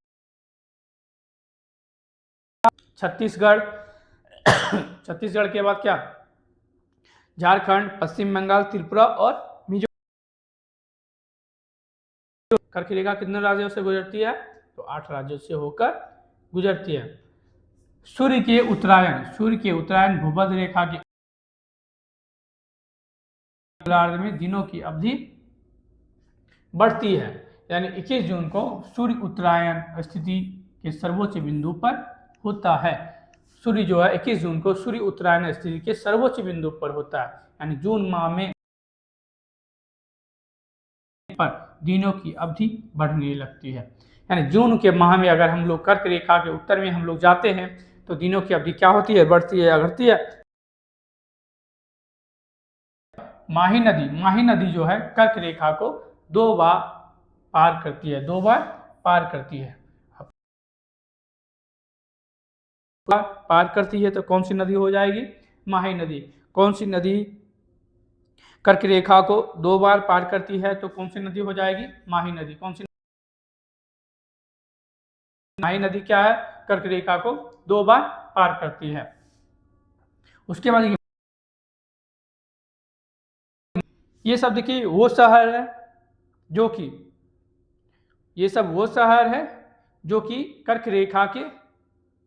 छत्तीसगढ़ छत्तीसगढ़ के बाद क्या? झारखंड, पश्चिम बंगाल, त्रिपुरा और मिजोरम। कर्क रेखा कितने राज्यों से गुजरती है? तो 8 राज्यों से होकर गुजरती है। सूर्य के उत्तरायण भूमध्य रेखा के गोलार्ध में दिनों की अवधि बढ़ती है, यानी 21 जून को सूर्य उत्तरायण स्थिति के सर्वोच्च बिंदु पर होता है। सूर्य जो है 21 जून को सूर्य उत्तरायण स्थिति के सर्वोच्च बिंदु पर होता है, यानी जून माह में पर दिनों की अवधि बढ़ने लगती है। यानी जून के माह में अगर हम लोग कर्क रेखा के उत्तर में हम लोग जाते हैं तो दिनों की अवधि क्या होती है? बढ़ती है या घटती है? माही नदी जो है कर्क रेखा को 2 बार पार करती है। 2 बार पार करती है। पार करती है तो कौन सी नदी हो जाएगी? माही नदी। कौन सी नदी कर्क रेखा को 2 बार पार करती है तो कौन सी नदी हो जाएगी? माही नदी। कौन सी? माही नदी क्या है? कर्क रेखा को 2 बार पार करती है। उसके बाद ये सब देखिए वो शहर है जो कि ये सब वो शहर है जो कि कर्क रेखा के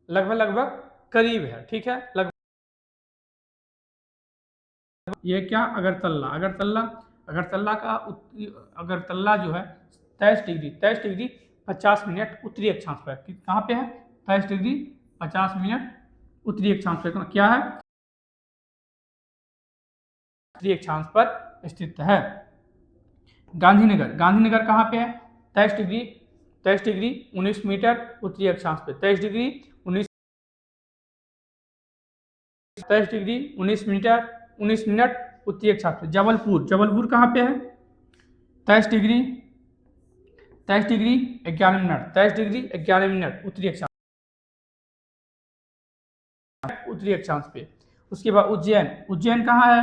लगभग करीब है। ठीक है, लगभग। ये क्या? अगरतला जो है 23 डिग्री 50 मिनट उत्तरी अक्षांश पर। कहाँ पे है? 23 डिग्री 50 मिनट उत्तरी अक्षांश पर। क्या है? उत्तरी अक्षांश पर स्थित है। गांधीनगर कहाँ पे है? 23 डिग्री 19 मीटर उत्तरी अक्षांश पे। 23 डिग्री 19 मिनट उत्तरी अक्षांश पे। जबलपुर कहाँ पे है? 23 डिग्री 11 मिनट। 23 डिग्री 11 मिनट उत्तरी अक्षांश पे। उसके बाद उज्जैन कहाँ है?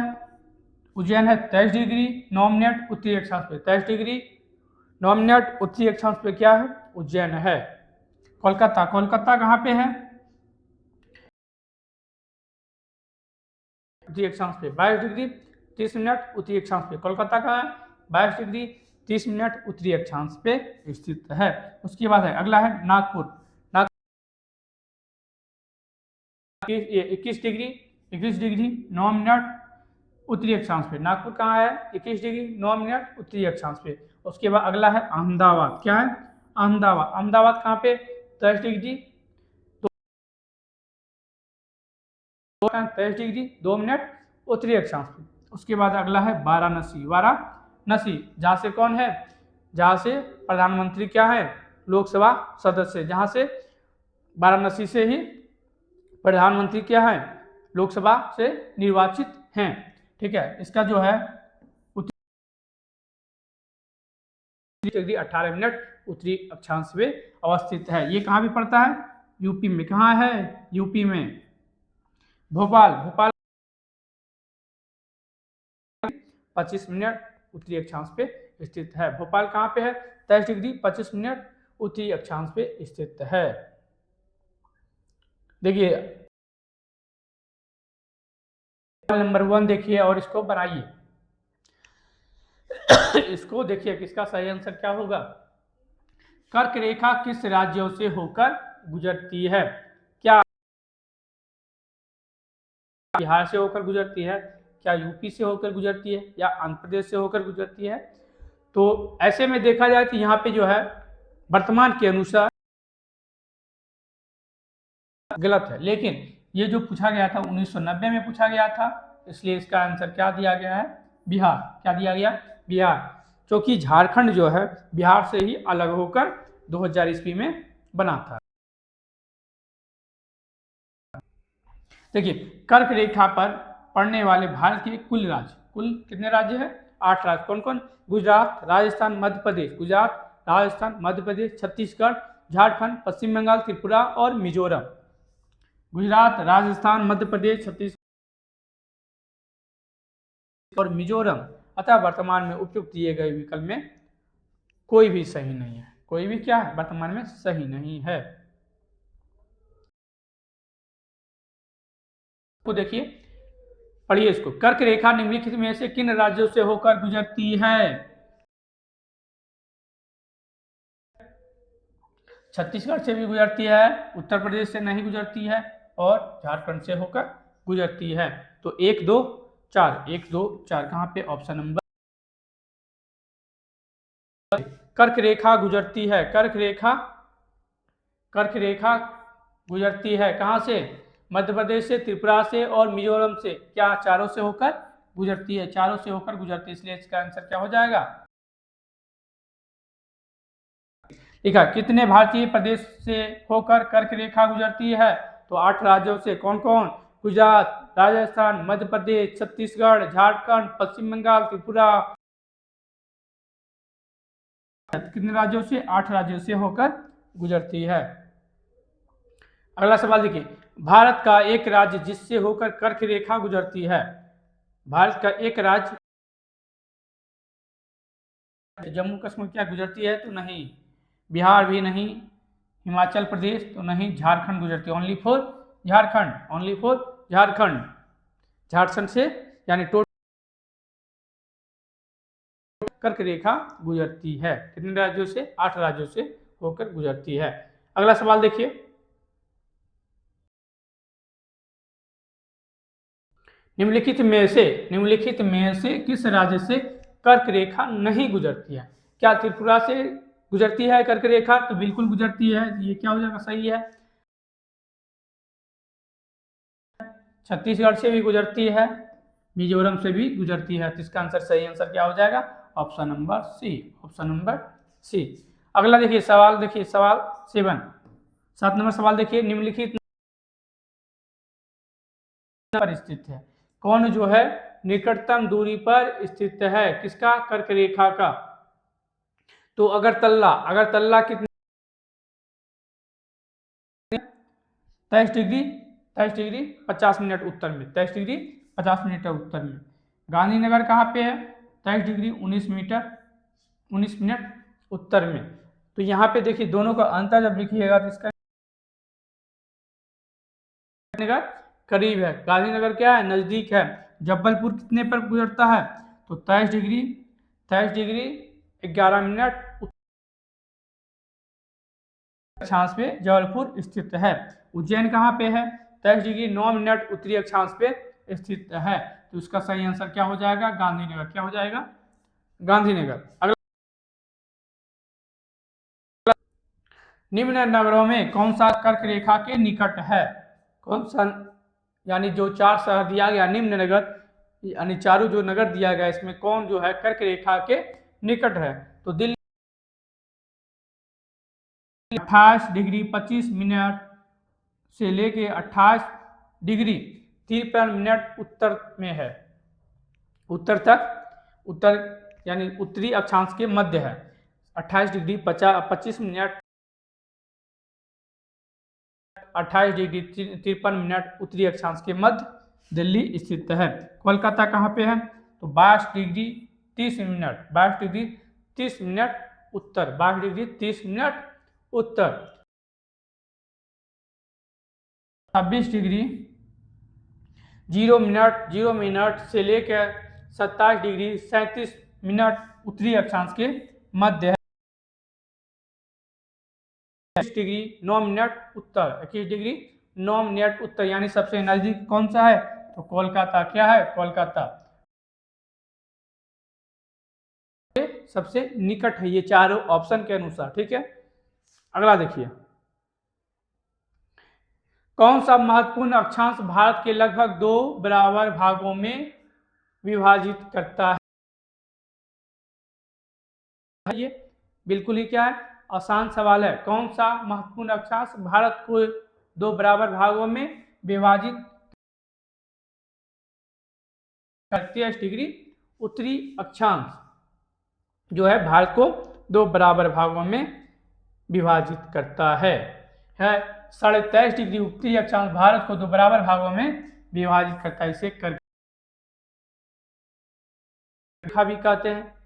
उज्जैन है 23 डिग्री 9 मिनट उत्तरी अक्षांश पे। 23 डिग्री 9 मिनट उत्तरी अक्षांश पे क्या है? उज्जैन है। कोलकाता कहाँ पे है? उत्तरी अक्षांश पे 22 डिग्री 30 मिनट उत्तरी अक्षांश पे। कोलकाता का है 22 डिग्री 30 मिनट उत्तरी अक्षांश पे स्थित है। उसके बाद है अगला है नागपुर 21 डिग्री 9 मिनट उत्तरी अक्षांश पे। नागपुर कहाँ है? 21 डिग्री 9 मिनट उत्तरी अक्षांश पे। उसके बाद अगला है अहमदाबाद। क्या है? अहमदाबाद कहाँ पे? 23 डिग्री 2 मिनट उत्तरी अक्षांश पे। उसके बाद अगला है वाराणसी जहाँ से कौन है? जहाँ से प्रधानमंत्री क्या है? लोकसभा सदस्य। जहाँ से वाराणसी से ही प्रधानमंत्री क्या है? लोकसभा से निर्वाचित हैं। ठीक है, इसका जो है उत्तरी 18 मिनट उत्तरी अक्षांश पे अवस्थित है। ये कहाँ भी पड़ता है? यूपी में। कहाँ है? यूपी में। भोपाल 25 मिनट उत्तरी अक्षांश पे स्थित है। भोपाल कहाँ पे है? 23 डिग्री 25 मिनट उत्तरी अक्षांश पे स्थित है। देखिए नंबर 1 देखिए और इसको बनाइए। इसको देखिए किसका सही आंसर क्या होगा? कर्क रेखा किस राज्यों से होकर गुजरती है? क्या बिहार से होकर गुजरती है? क्या यूपी से होकर गुजरती है? या आंध्र प्रदेश से होकर गुजरती है? तो ऐसे में देखा जाए तो यहाँ पे जो है वर्तमान के अनुसार गलत है, लेकिन ये जो पूछा गया था 1990 में पूछा गया था, इसलिए इसका आंसर क्या दिया गया है? बिहार। क्या दिया गया? बिहार। क्योंकि झारखंड जो है बिहार से ही अलग होकर 2000 ईस्वी में बना था। देखिए, कर्क रेखा पर पड़ने वाले भारत के कुल राज्य, कुल कितने राज्य हैं? 8 राज्य। कौन कौन? गुजरात, राजस्थान, मध्य प्रदेश। गुजरात, राजस्थान, मध्य प्रदेश, छत्तीसगढ़, झारखंड, पश्चिम बंगाल, त्रिपुरा और मिजोरम। गुजरात, राजस्थान, मध्य प्रदेश, छत्तीसगढ़ और मिजोरम। अतः वर्तमान में उपयुक्त दिए गए विकल्प में कोई भी सही नहीं है। कोई भी क्या है? वर्तमान में सही नहीं है। तो देखिए, पढ़िए इसको। कर्क रेखा निम्नलिखित में से किन राज्यों से होकर गुजरती है? छत्तीसगढ़ से भी गुजरती है, उत्तर प्रदेश से नहीं गुजरती है और झारखंड से होकर गुजरती है। तो 1 2 4, 1 2 4 कहाँ पे? Option number. कर्क रेखा गुजरती है, कर्क रेखा गुजरती है कहाँ से? मध्य प्रदेश से, त्रिपुरा से और मिजोरम से। क्या? चारों से होकर गुजरती है, चारों से होकर गुजरती है, इसलिए इसका आंसर क्या हो जाएगा? लिखा, कितने भारतीय प्रदेश से होकर कर्क रेखा गुजरती है? तो 8 राज्यों से। कौन कौन? गुजरात, राजस्थान, मध्य प्रदेश, छत्तीसगढ़, झारखंड, पश्चिम बंगाल, त्रिपुरा। कितने राज्यों से? 8 राज्यों से होकर गुजरती है। अगला सवाल देखिए, भारत का एक राज्य जिससे होकर कर्क रेखा गुजरती है। भारत का एक राज्य, जम्मू कश्मीर क्या गुजरती है? तो नहीं। बिहार भी नहीं, हिमाचल प्रदेश तो नहीं, झारखंड गुजरती है। Only for Jharkhand, only for Jharkhand. Jharkhand से यानी टोटल कर्क रेखा गुजरती है। कितने राज्यों से? 8 राज्यों से होकर गुजरती है। अगला सवाल देखिए, निम्नलिखित में से किस राज्य से कर्क रेखा नहीं गुजरती है? क्या त्रिपुरा से गुजरती है कर्क रेखा? तो बिल्कुल गुजरती है, ये क्या हो जाएगा? सही है। छत्तीसगढ़ से भी गुजरती है, मिजोरम से भी गुजरती है, तो इसका आंसर, सही आंसर क्या हो जाएगा? Option number c, option number c. अगला देखिए सवाल, देखिए सवाल 7 नंबर सवाल देखिए, निम्नलिखित पर स्थित है। कौन जो है निकटतम दूरी पर स्थित है? किसका? कर्क रेखा का। तो अगरतला कितने? 23 डिग्री 50 मिनट उत्तर में, 23 डिग्री 50 मिनट उत्तर में। गांधीनगर कहाँ पे है? 23 डिग्री 19 मिनट उत्तर में। तो यहाँ पे देखिए दोनों का अंतर जब लिखिएगा तो इसका गांधीनगर करीब है, गांधीनगर क्या है? नजदीक है। जबलपुर कितने पर गुजरता है? तो 23 डिग्री 11 मिनट अक्षांश पे जबलपुर स्थित है। उज्जैन कहाँ पे है? 23 डिग्री 9 मिनट उत्तरी अक्षांश पे स्थित है। तो उसका सही आंसर क्या हो जाएगा? गांधीनगर। क्या हो जाएगा? गांधीनगर। अगला, निम्न नगरों में कौन सा कर्क रेखा के निकट है? कौन सा? यानी जो 4 शहर दिया गया निम्न नगर, यानी चारों जो नगर दिया गया, इसमें कौन जो है कर्क रेखा के निकट है? तो दिल्ली 28 डिग्री 25 मिनट से लेके 28 डिग्री 53 मिनट उत्तर में है। उत्तर तक, उत्तर यानी उत्तरी अक्षांश के मध्य है। 28 डिग्री 25 मिनट 28 डिग्री 53 मिनट उत्तरी अक्षांश के मध्य दिल्ली स्थित है। कोलकाता कहाँ पे है? तो 22 डिग्री 30 मिनट 22 डिग्री 30 मिनट उत्तर, 22 डिग्री 30 मिनट उत्तर। 26 डिग्री 0 मिनट से लेकर 27 डिग्री 37 मिनट उत्तरी अक्षांश के मध्य है। 21 डिग्री 9 मिनट उत्तर, 21 डिग्री 9 मिनट उत्तर, यानी सबसे नजदीक कौन सा है? तो कोलकाता। क्या है? कोलकाता सबसे निकट है, ये चारों ऑप्शन के अनुसार। ठीक है, अगला देखिए, कौन सा महत्वपूर्ण अक्षांश भारत के लगभग 2 बराबर भागों में विभाजित करता है? ये बिल्कुल ही क्या है? आसान सवाल है। कौन सा महत्वपूर्ण अक्षांश भारत को 2 बराबर भागों में विभाजित 30 डिग्री उत्तरी अक्षांश जो है भारत को 2 बराबर भागों में विभाजित करता है 23.5 डिग्री उत्तरी अक्षांश भारत को 2 बराबर भागों में विभाजित करता है। इसे कर्क रेखा भी कहते हैं।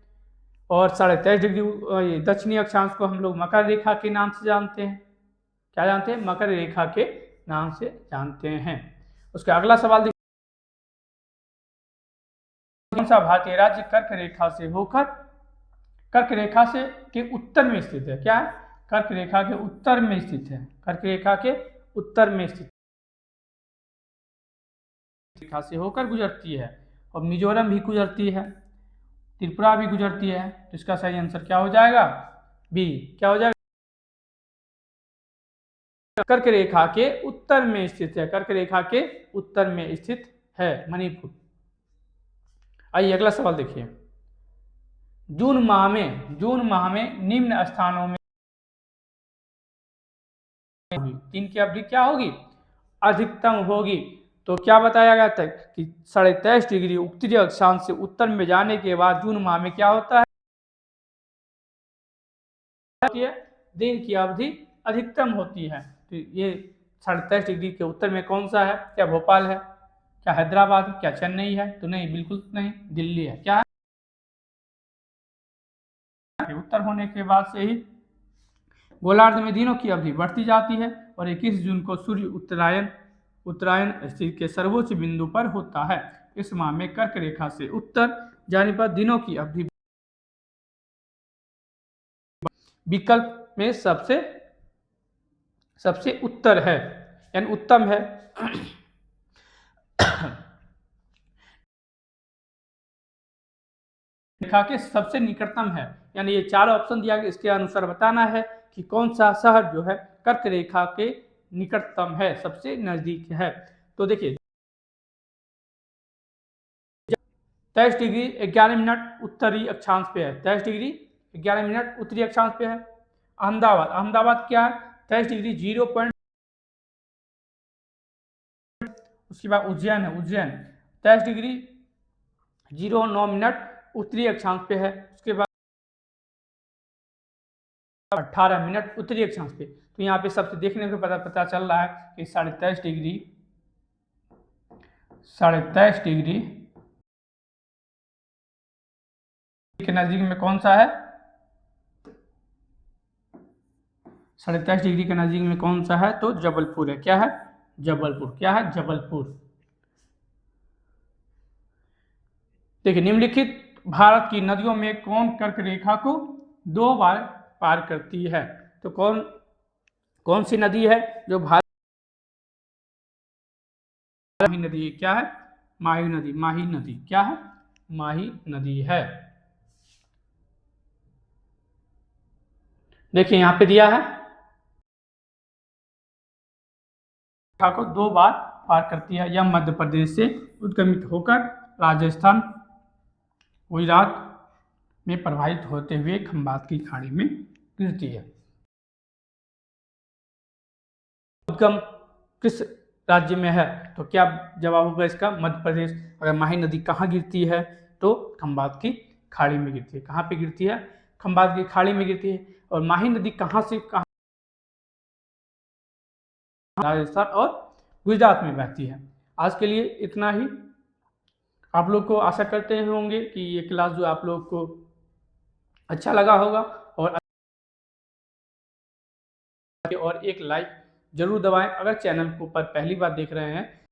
और 23.5 डिग्री दक्षिणी अक्षांश को हम लोग मकर रेखा के नाम से जानते हैं। क्या जानते हैं? मकर रेखा के नाम से जानते हैं। उसका अगला सवाल देखिए, कौन सा भारतीय राज्य कर्क रेखा से होकर कर्क रेखा से के उत्तर में स्थित है? क्या है? कर्क रेखा के उत्तर में स्थित है। कर्क रेखा के उत्तर में स्थित रेखा से होकर गुजरती है। और मिजोरम भी गुजरती है, त्रिपुरा भी गुजरती है। तो इसका सही आंसर क्या हो जाएगा? बी। क्या हो जाएगा? कर्क रेखा के उत्तर में स्थित है। कर्क रेखा के उत्तर में स्थित है मणिपुर। आइए अगला सवाल देखिए, जून माह में निम्न स्थानों में 3 की अवधि क्या होगी? अधिकतम होगी। तो क्या बताया गया था कि 23.5 डिग्री उत्तरी अक्षांश से उत्तर में जाने के बाद जून माह में क्या होता है? दिन की अवधि अधिकतम होती है। तो ये 23.5 डिग्री के उत्तर में कौन सा है? क्या भोपाल है? क्या हैदराबाद? क्या चेन्नई है? तो नहीं, बिल्कुल नहीं, दिल्ली है। क्या है? उत्तर होने के बाद से ही गोलार्ध में दिनों की अवधि बढ़ती जाती है और 21 जून को सूर्य उत्तरायण स्थिति के सर्वोच्च बिंदु पर होता है। इस माह में कर्क रेखा से उत्तर जाने पर दिनों की अवधि विकल्प में सबसे उत्तर है, यानी उत्तम है। रेखा के सबसे निकटतम है, यानी ये 4 ऑप्शन दिया गया, इसके अनुसार बताना है कि कौन सा शहर जो है कर्क रेखा के निकटतम है, सबसे नजदीक है। तो देखिए 23 डिग्री 11 मिनट उत्तरी अक्षांश पे है। 23 डिग्री 11 मिनट उत्तरी अक्षांश पे है। अहमदाबाद क्या है? 23 डिग्री 0 पॉइंट। उसके बाद उज्जैन है, उज्जैन 23 डिग्री 09 मिनट उत्तरी अक्षांश पे है। उसके बाद 18 मिनट उत्तरी अक्षांश पे। तो यहाँ पे सबसे देखने को पता चल रहा है कि 23.5 डिग्री के नजदीक में कौन सा है? 23.5 डिग्री के नजदीक में कौन सा है? तो जबलपुर है। क्या है? जबलपुर। क्या है? जबलपुर। देखिए, निम्नलिखित भारत की नदियों में कौन कर्क रेखा को 2 बार पार करती है? तो कौन सी नदी है जो भारत माही नदी? क्या है? माही नदी। माही नदी क्या है? माही नदी है। देखिए यहां पे दिया है रेखा को 2 बार पार करती है। यह मध्य प्रदेश से उद्गमित होकर राजस्थान गुजरात में प्रवाहित होते हुए खंबात की खाड़ी में गिरती है। उद्गम किस राज्य में है? तो क्या जवाब होगा इसका? मध्य प्रदेश। अगर माही नदी कहाँ गिरती है? तो खंबात की खाड़ी में गिरती है। कहाँ पे गिरती है? खंबात की खाड़ी में गिरती है। और माही नदी कहाँ से कहाँ? राजस्थान और गुजरात में बहती है। आज के लिए इतना ही। आप लोग को आशा करते होंगे कि ये क्लास जो आप लोग को अच्छा लगा होगा और एक लाइक जरूर दबाएं। अगर चैनल को पर पहली बार देख रहे हैं